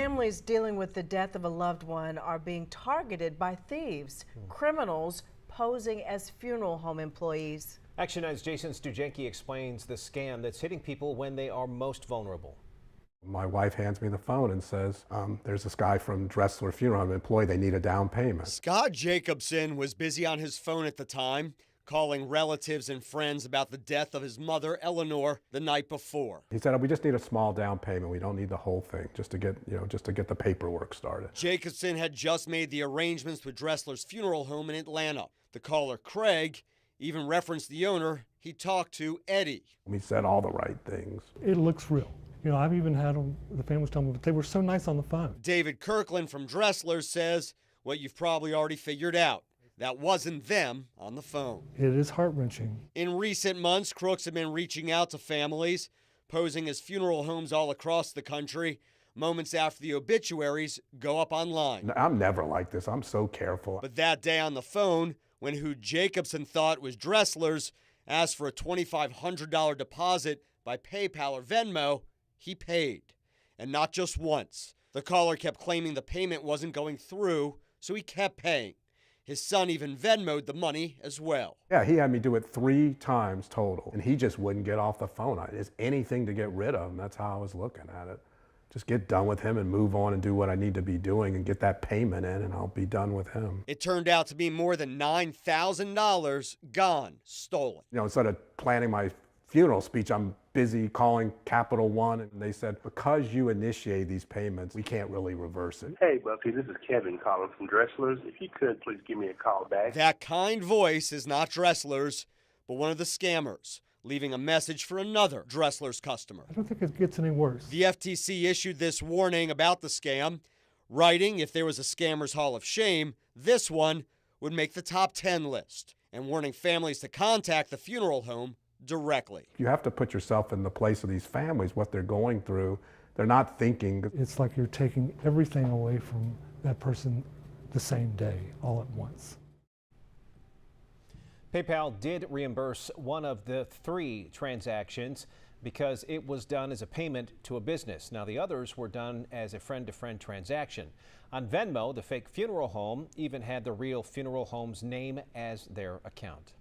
Families dealing with the death of a loved one are being targeted by thieves, criminals posing as funeral home employees. Action Night's Jason Stujenki explains the scam that's hitting people when they are most vulnerable. My wife hands me the phone and says, there's this guy from Dressler Funeral Home employee, they need a down payment. Scott Jacobson was busy on his phone at the time, calling relatives and friends about the death of his mother, Eleanor, the night before. He said, we just need a small down payment. We don't need the whole thing, just to get the paperwork started. Jacobson had just made the arrangements with Dressler's funeral home in Atlanta. The caller, Craig, even referenced the owner he talked to, Eddie. We said all the right things. It looks real. You know, I've even had them, the families tell me, but they were so nice on the phone. David Kirkland from Dressler says what you've probably already figured out. That wasn't them on the phone. It is heart-wrenching. In recent months, crooks have been reaching out to families, posing as funeral homes all across the country, moments after the obituaries go up online. I'm never like this. I'm so careful. But that day on the phone, when who Jacobson thought was Dressler's asked for a $2,500 deposit by PayPal or Venmo, he paid. And not just once. The caller kept claiming the payment wasn't going through, so he kept paying. His son even Venmo'd the money as well. Yeah, he had me do it 3 times total, and he just wouldn't get off the phone. It's anything to get rid of him. That's how I was looking at it. Just get done with him and move on and do what I need to be doing and get that payment in, and I'll be done with him. It turned out to be more than $9,000 gone, stolen. You know, instead of planning my funeral speech, I'm busy calling Capital One, and they said, because you initiate these payments, we can't really reverse it. Hey, Buffy, this is Kevin calling from Dressler's. If you could, please give me a call back. That kind voice is not Dressler's, but one of the scammers, leaving a message for another Dressler's customer. I don't think it gets any worse. The FTC issued this warning about the scam, writing if there was a scammer's hall of shame, this one would make the top 10 list, and warning families to contact the funeral home directly. You have to put yourself in the place of these families, what they're going through. They're not thinking. It's like you're taking everything away from that person the same day, all at once. PayPal did reimburse one of the 3 transactions because it was done as a payment to a business. Now, the others were done as a friend-to-friend transaction. On Venmo, the fake funeral home even had the real funeral home's name as their account.